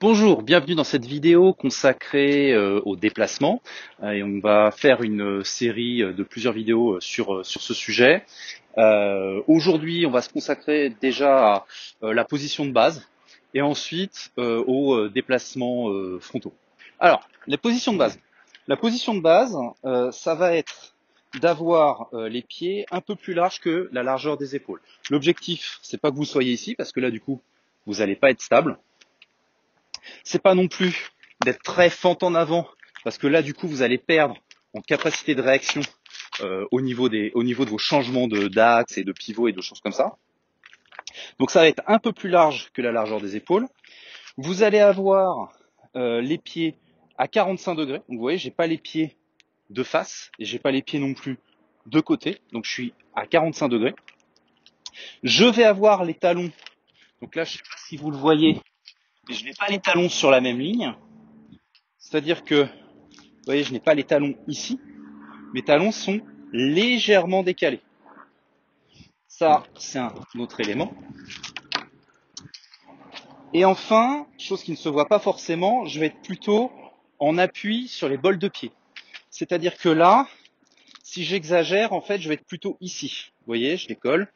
Bonjour, bienvenue dans cette vidéo consacrée au déplacement. Et on va faire une série de plusieurs vidéos sur ce sujet. Aujourd'hui, on va se consacrer déjà à la position de base et ensuite aux déplacements frontaux. Alors, les positions de base. La position de base, ça va être d'avoir les pieds un peu plus larges que la largeur des épaules. L'objectif, c'est pas que vous soyez ici, parce que là, du coup, vous n'allez pas être stable. C'est pas non plus d'être très fente en avant, parce que là, du coup, vous allez perdre en capacité de réaction au niveau de vos changements d'axe et de pivot et de choses comme ça. Donc ça va être un peu plus large que la largeur des épaules. Vous allez avoir les pieds à 45 degrés. Donc vous voyez, j'ai pas les pieds de face et j'ai pas les pieds non plus de côté. Donc je suis à 45 degrés. Je vais avoir les talons. Donc là, je sais pas si vous le voyez, mais je n'ai pas les talons sur la même ligne. C'est-à-dire que, vous voyez, je n'ai pas les talons ici. Mes talons sont légèrement décalés. Ça, c'est un autre élément. Et enfin, chose qui ne se voit pas forcément, je vais être plutôt en appui sur les bols de pied. C'est-à-dire que là, si j'exagère, en fait, je vais être plutôt ici. Vous voyez, je décolle.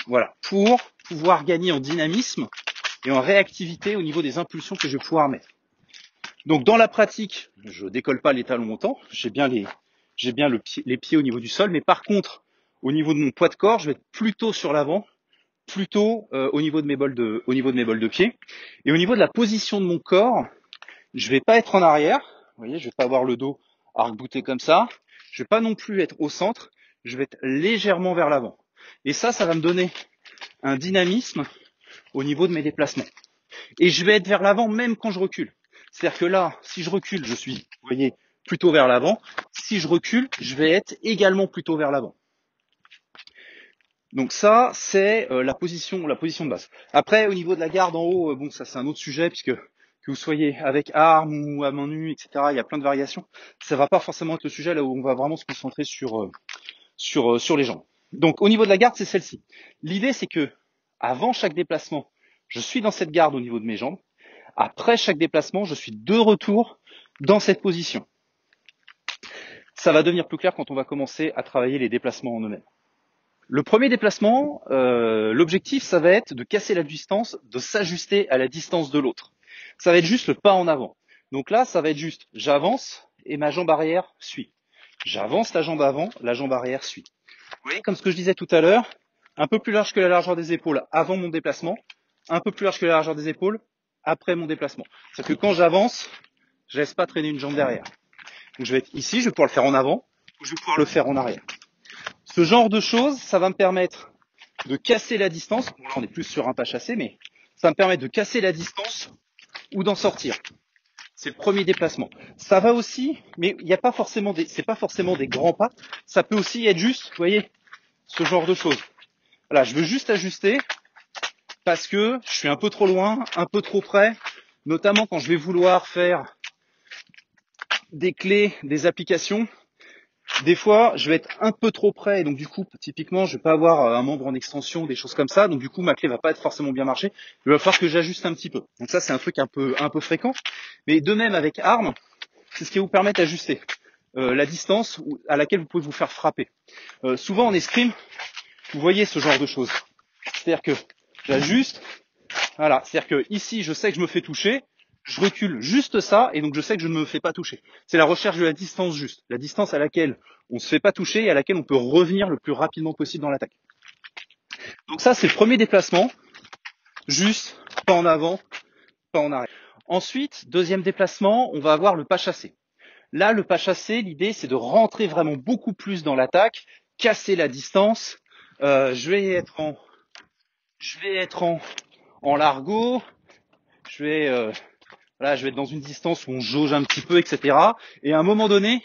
Voilà, pour pouvoir gagner en dynamisme et en réactivité au niveau des impulsions que je vais pouvoir mettre. Donc dans la pratique, je décolle pas les talons autant, j'ai bien les pieds au niveau du sol, mais par contre, au niveau de mon poids de corps, je vais être plutôt sur l'avant, plutôt au niveau de mes bols de pied. Et au niveau de la position de mon corps, je vais pas être en arrière, vous voyez, je vais pas avoir le dos arc-bouté comme ça, je vais pas non plus être au centre, je vais être légèrement vers l'avant. Et ça va me donner un dynamisme au niveau de mes déplacements. Et je vais être vers l'avant même quand je recule. C'est-à-dire que là, si je recule, je suis, vous voyez, plutôt vers l'avant. Si je recule, je vais être également plutôt vers l'avant. Donc ça, c'est la position de base. Après, au niveau de la garde en haut, bon, ça c'est un autre sujet, puisque que vous soyez avec arme ou à main nue, etc., il y a plein de variations. Ça va pas forcément être le sujet là où on va vraiment se concentrer sur les jambes. Donc au niveau de la garde, c'est celle-ci. L'idée, c'est que avant chaque déplacement, je suis dans cette garde au niveau de mes jambes. Après chaque déplacement, je suis de retour dans cette position. Ça va devenir plus clair quand on va commencer à travailler les déplacements en eux-mêmes. Le premier déplacement, l'objectif, ça va être de casser la distance, de s'ajuster à la distance de l'autre. Ça va être juste le pas en avant. Donc là, ça va être juste, j'avance et ma jambe arrière suit. J'avance la jambe avant, la jambe arrière suit. Vous voyez, comme ce que je disais tout à l'heure, un peu plus large que la largeur des épaules avant mon déplacement, un peu plus large que la largeur des épaules après mon déplacement. C'est-à-dire que quand j'avance, je laisse pas traîner une jambe derrière. Donc je vais être ici, je vais pouvoir le faire en avant, ou je vais pouvoir le faire en arrière. Ce genre de choses, ça va me permettre de casser la distance. Bon, là, on est plus sur un pas chassé, mais ça va me permettre de casser la distance ou d'en sortir. C'est le premier déplacement. Ça va aussi, mais il n'y a pas forcément c'est pas forcément des grands pas. Ça peut aussi être juste, vous voyez, ce genre de choses. Voilà, je veux juste ajuster parce que je suis un peu trop loin, un peu trop près, notamment quand je vais vouloir faire des clés, des applications. Des fois, je vais être un peu trop près et donc du coup, typiquement, je vais pas avoir un membre en extension, des choses comme ça. Donc du coup, ma clé va pas être forcément bien marcher. Il va falloir que j'ajuste un petit peu. Donc ça, c'est un truc un peu fréquent. Mais de même avec arme, c'est ce qui va vous permettre d'ajuster la distance à laquelle vous pouvez vous faire frapper. Souvent en escrime, vous voyez ce genre de choses. C'est-à-dire que j'ajuste. Voilà. C'est-à-dire que ici, je sais que je me fais toucher. Je recule juste ça et donc je sais que je ne me fais pas toucher. C'est la recherche de la distance juste, la distance à laquelle on ne se fait pas toucher et à laquelle on peut revenir le plus rapidement possible dans l'attaque. Donc ça, c'est le premier déplacement, juste, pas en avant, pas en arrière. Ensuite, deuxième déplacement, on va avoir le pas chassé. Là, le pas chassé, l'idée, c'est de rentrer vraiment beaucoup plus dans l'attaque, casser la distance. Je vais être en largo, Là, je vais être dans une distance où on jauge un petit peu, etc. Et à un moment donné,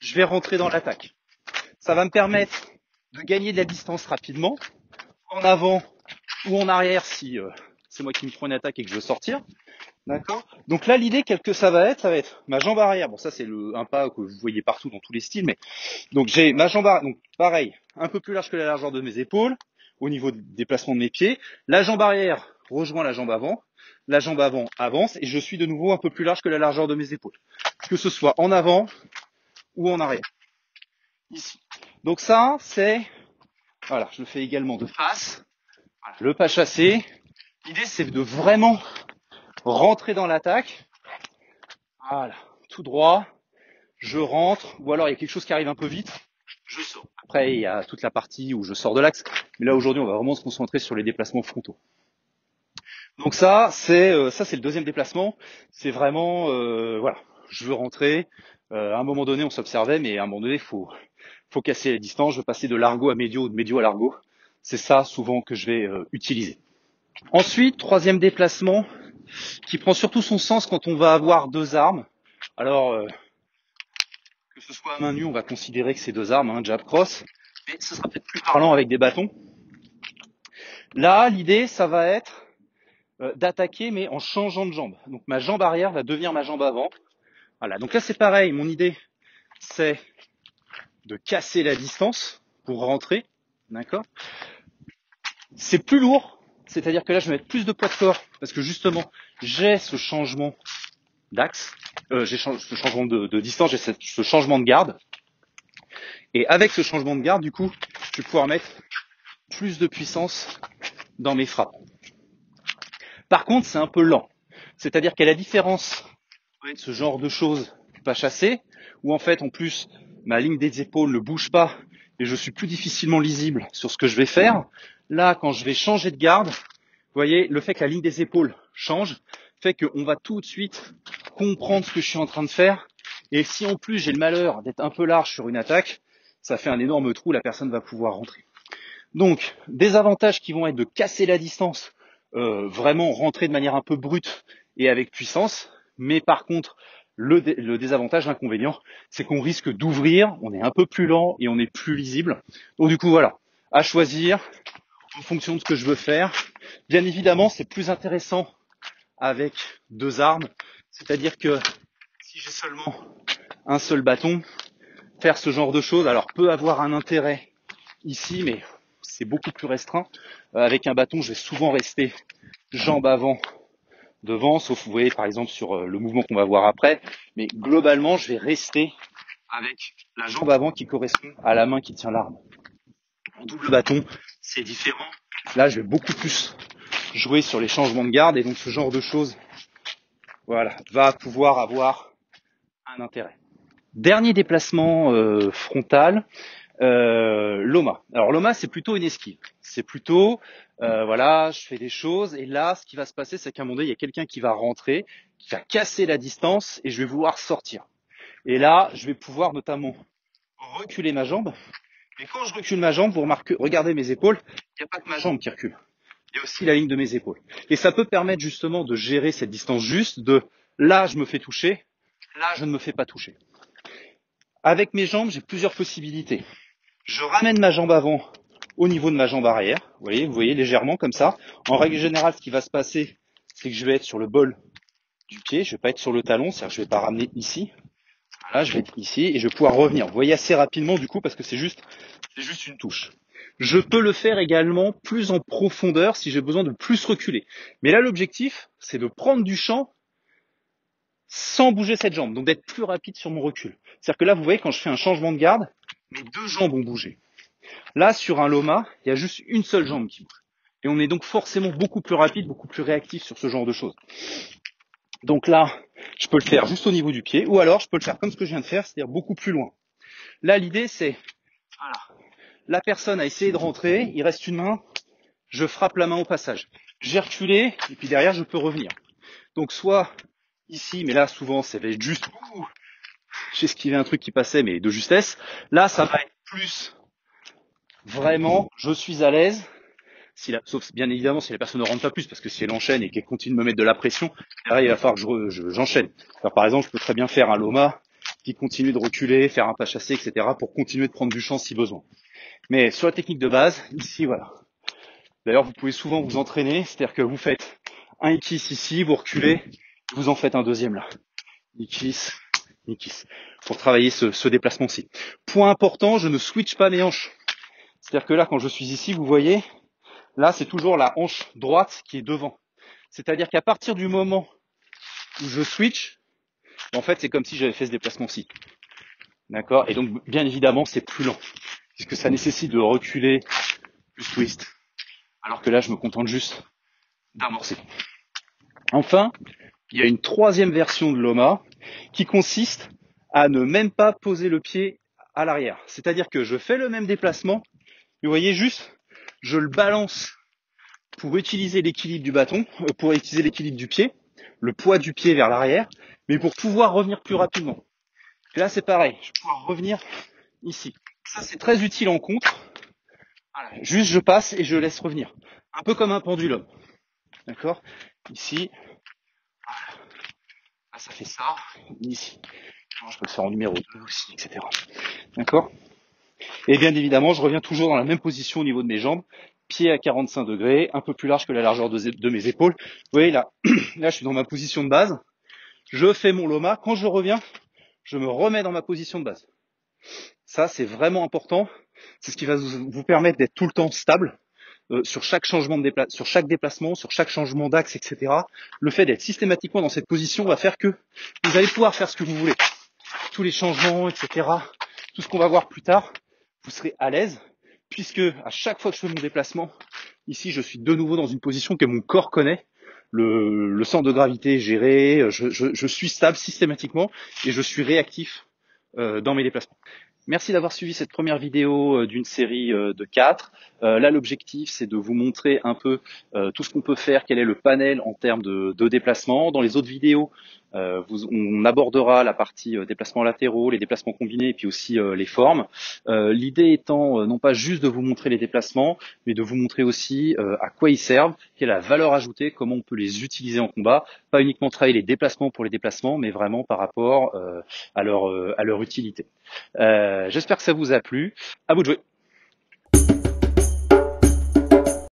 je vais rentrer dans l'attaque. Ça va me permettre de gagner de la distance rapidement, en avant ou en arrière si c'est moi qui me prends une attaque et que je veux sortir. D'accord. Donc là, l'idée, quelle que ça va être ma jambe arrière. Bon, ça c'est un pas que vous voyez partout dans tous les styles, mais donc j'ai ma jambe arrière, donc pareil, un peu plus large que la largeur de mes épaules, au niveau du déplacement de mes pieds. La jambe arrière rejoins la jambe avant avance et je suis de nouveau un peu plus large que la largeur de mes épaules. Que ce soit en avant ou en arrière. Ici. Donc ça, c'est, voilà, je le fais également de face. Voilà, le pas chassé. L'idée, c'est de vraiment rentrer dans l'attaque. Voilà, tout droit. Je rentre, ou alors il y a quelque chose qui arrive un peu vite, je sors. Après, il y a toute la partie où je sors de l'axe, mais là aujourd'hui, on va vraiment se concentrer sur les déplacements frontaux. Donc ça, c'est le deuxième déplacement. C'est vraiment, voilà, je veux rentrer. À un moment donné, on s'observait, mais à un moment donné, faut casser la distance. Je veux passer de largo à médio ou de médio à largo. C'est ça souvent que je vais utiliser. Ensuite, troisième déplacement, qui prend surtout son sens quand on va avoir deux armes. Alors, que ce soit à main nue, on va considérer que c'est deux armes, hein, jab cross, mais ce sera peut-être plus parlant avec des bâtons. Là, l'idée, ça va être d'attaquer, mais en changeant de jambe. Donc ma jambe arrière va devenir ma jambe avant. Voilà, donc là c'est pareil, mon idée, c'est de casser la distance pour rentrer, d'accord. C'est plus lourd, c'est-à-dire que là je vais mettre plus de poids de corps, parce que justement, j'ai ce changement d'axe, j'ai ce changement de distance, j'ai ce changement de garde. Et avec ce changement de garde, du coup, je vais pouvoir mettre plus de puissance dans mes frappes. Par contre, c'est un peu lent. C'est-à-dire qu'à la différence de ce genre de choses pas chassé, où en fait, en plus, ma ligne des épaules ne bouge pas et je suis plus difficilement lisible sur ce que je vais faire. Là, quand je vais changer de garde, vous voyez, le fait que la ligne des épaules change fait qu'on va tout de suite comprendre ce que je suis en train de faire. Et si en plus j'ai le malheur d'être un peu large sur une attaque, ça fait un énorme trou, la personne va pouvoir rentrer. Donc, des avantages qui vont être de casser la distance, vraiment rentrer de manière un peu brute et avec puissance. Mais par contre, le désavantage, l'inconvénient, c'est qu'on risque d'ouvrir, on est un peu plus lent et on est plus lisible. Donc du coup, voilà, à choisir en fonction de ce que je veux faire. Bien évidemment, c'est plus intéressant avec deux armes. C'est-à-dire que si j'ai seulement un seul bâton, faire ce genre de choses, alors peut avoir un intérêt ici, mais c'est beaucoup plus restreint. Avec un bâton, je vais souvent rester jambe avant, devant, sauf vous voyez par exemple sur le mouvement qu'on va voir après. Mais globalement, je vais rester avec la jambe avant qui correspond à la main qui tient l'arme. En double bâton, c'est différent. Là, je vais beaucoup plus jouer sur les changements de garde et donc ce genre de choses, voilà, va pouvoir avoir un intérêt. Dernier déplacement frontal. L'OMA. Alors l'OMA, c'est plutôt une esquive. C'est plutôt, voilà, je fais des choses et là, ce qui va se passer, c'est qu'à un moment donné, il y a quelqu'un qui va rentrer, qui va casser la distance et je vais vouloir sortir. Et là, je vais pouvoir notamment reculer ma jambe. Et quand je recule ma jambe, vous remarquez, regardez mes épaules, il n'y a pas que ma jambe qui recule. Il y a aussi la ligne de mes épaules. Et ça peut permettre justement de gérer cette distance juste de là, je me fais toucher, là, je ne me fais pas toucher. Avec mes jambes, j'ai plusieurs possibilités. Je ramène ma jambe avant au niveau de ma jambe arrière. Vous voyez légèrement comme ça. En règle générale, ce qui va se passer, c'est que je vais être sur le bol du pied. Je vais pas être sur le talon, c'est-à-dire que je vais pas ramener ici. Là, je vais être ici et je vais pouvoir revenir. Vous voyez assez rapidement du coup parce que c'est juste une touche. Je peux le faire également plus en profondeur si j'ai besoin de plus reculer. Mais là, l'objectif, c'est de prendre du champ sans bouger cette jambe, donc d'être plus rapide sur mon recul. C'est-à-dire que là, vous voyez, quand je fais un changement de garde, mes deux jambes ont bougé. Là, sur un Loma, il y a juste une seule jambe qui bouge. Et on est donc forcément beaucoup plus rapide, beaucoup plus réactif sur ce genre de choses. Donc là, je peux le faire juste au niveau du pied, ou alors je peux le faire comme ce que je viens de faire, c'est-à-dire beaucoup plus loin. Là, l'idée, c'est, voilà, la personne a essayé de rentrer, il reste une main, je frappe la main au passage. J'ai reculé, et puis derrière, je peux revenir. Donc soit ici, mais là, souvent, ça va être juste, j'ai esquivé un truc qui passait, mais de justesse. Là, ça va être plus, vraiment, je suis à l'aise. Sauf bien évidemment si la personne ne rentre pas plus, parce que si elle enchaîne et qu'elle continue de me mettre de la pression, derrière, il va falloir que j'enchaîne. Alors, par exemple, je peux très bien faire un Loma qui continue de reculer, faire un pas chassé, etc. pour continuer de prendre du champ si besoin. Mais sur la technique de base, ici, voilà. D'ailleurs, vous pouvez souvent vous entraîner, c'est-à-dire que vous faites un ikis ici, vous reculez, vous en faites un deuxième là. Ikis, ikis. Pour travailler ce déplacement-ci. Point important, je ne switch pas mes hanches. C'est-à-dire que là, quand je suis ici, vous voyez, là, c'est toujours la hanche droite qui est devant. C'est-à-dire qu'à partir du moment où je switch, en fait, c'est comme si j'avais fait ce déplacement-ci. D'accord? Et donc, bien évidemment, c'est plus lent, puisque ça nécessite de reculer, plus twist. Alors que là, je me contente juste d'amorcer. Enfin, il y a une troisième version de l'OMA qui consiste à ne même pas poser le pied à l'arrière. C'est-à-dire que je fais le même déplacement, vous voyez juste, je le balance pour utiliser l'équilibre du bâton, pour utiliser l'équilibre du pied, le poids du pied vers l'arrière, mais pour pouvoir revenir plus rapidement. Et là, c'est pareil, je vais pouvoir revenir ici. Ça, c'est très utile en contre. Voilà. Juste, je passe et je laisse revenir. Un peu comme un pendulum. D'accord? Ici. Voilà. Là, ça fait ça. Ici. Je peux le faire en numéro 2 aussi, etc. D'accord? Et bien évidemment, je reviens toujours dans la même position au niveau de mes jambes. Pied à 45 degrés, un peu plus large que la largeur de mes épaules. Vous voyez là, là je suis dans ma position de base. Je fais mon loma. Quand je reviens, je me remets dans ma position de base. Ça, c'est vraiment important. C'est ce qui va vous permettre d'être tout le temps stable sur chaque changement de sur chaque déplacement, sur chaque changement d'axe, etc. Le fait d'être systématiquement dans cette position va faire que vous allez pouvoir faire ce que vous voulez. Tous les changements, etc. Tout ce qu'on va voir plus tard, vous serez à l'aise, puisque à chaque fois que je fais mon déplacement, ici, je suis de nouveau dans une position que mon corps connaît. Le centre de gravité est géré, je suis stable systématiquement et je suis réactif dans mes déplacements. Merci d'avoir suivi cette première vidéo d'une série de 4. Là, l'objectif, c'est de vous montrer un peu tout ce qu'on peut faire, quel est le panel en termes de déplacement. Dans les autres vidéos, on abordera la partie déplacements latéraux, les déplacements combinés et puis aussi les formes. L'idée étant non pas juste de vous montrer les déplacements, mais de vous montrer aussi à quoi ils servent, quelle est la valeur ajoutée, comment on peut les utiliser en combat. Pas uniquement travailler les déplacements pour les déplacements, mais vraiment par rapport à leur utilité. J'espère que ça vous a plu. À vous de jouer.